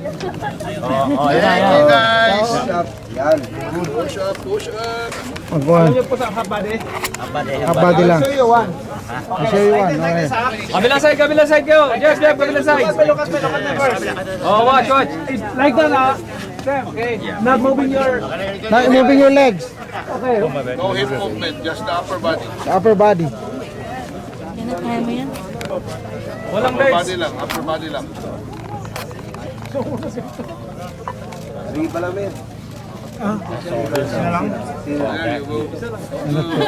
Yan, guys. Yan. Push up, push up. Magbuhan. Habadi lang. I'll show you one. Okay. Kabilang side kayo. Jeff, kabilang side. Oh, watch. Like that, okay. Not moving your... Not moving your legs. Okay. No hip movement, just the upper body. The upper body. Kaya mo yan? Walang Upper legs. body lang, upper body lang. Sige pala, men. There you go.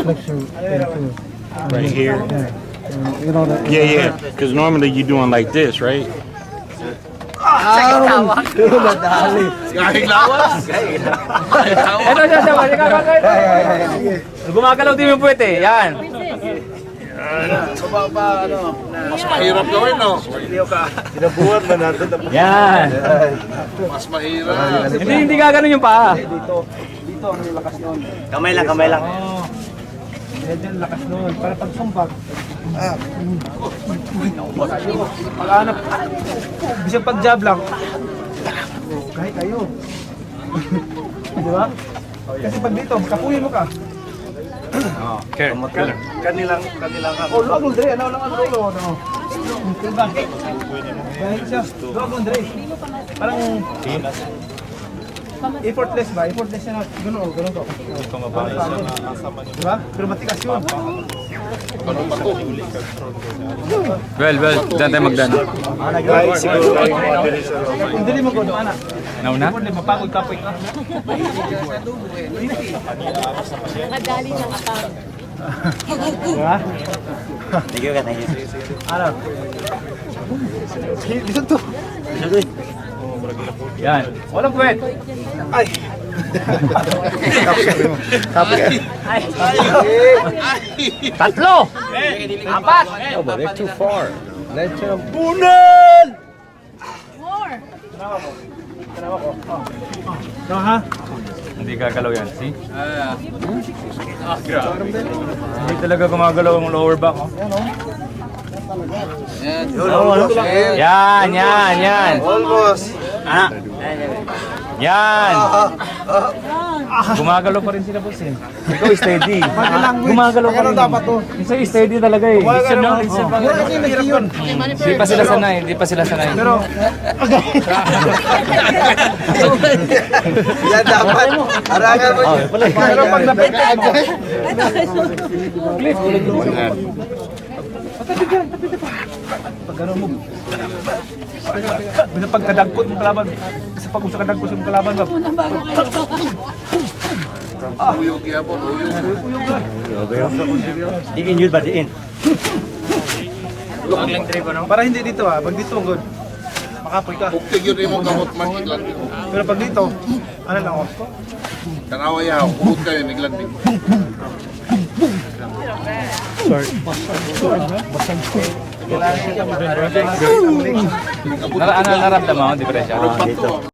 Flexion. Right here. You know that. Yeah. Because normally you're doing like this, right? Nadali. Kahing lawas. Ito siya. Gumagalaw din yung puwet eh. Yan. Mas mahirap gawin, no? Sinabuhan man natin. Yan. Mas mahirap. Hindi gaganon yung paa. Dito ang lakas nun. Kamay lang. Medyo lakas nun. Para pag sumpag. Pag-anap. Bisang pag-jab lang. Kahit kayo. Di ba? Kasi pag dito, kapuyin mo ka. Okay. Kanilang Oh, luwag mo, Dre. Ano lang ang rolo? Ano? Diba? Dahil siya. Luwag mo, Dre. Parang... effortless ba? Effortless siya na. Ganun to. Diba? Pero matikas yun. Well. Diyan tayo magdano. guys, siguro kayo Kung dili mo godo, anak. Nauna? Hindi, mapagod kapoy ka. Nakadali ng account. Diba? Thank you. Ano? Bisan to. Yan. Walang puwet. Tatlo. Apat. Oh, but they're too far. Let's jump. More! No, ha? Hindi gagalaw yan. See? Hindi talaga gumagalaw ang lower back. Oh. Yan. Almost. Yan. Gumagalaw pa rin sila boss eh. Ikaw steady. Gumagalaw pa rin. dapat to. Isa steady talaga eh. Wala kasi nag-iyon. Hindi pa sila sanay. Pero, Yan dapat. Arangan mo yun. pero pag napit mo, pag ano mo, pagkadagkot mo kalaban, kasi pag sa kadagkot mo kalaban ba? Uyog yapon, uyog. Diin yun ba? Diin. Para hindi dito pag dito good. Makapoy ka. Buktig yun yung gamot man, iglan. Pero pag dito, ano lang ako? Tanawa yaw, bukod kayo, iglan din. Naramdaman mo, di presya? Pato.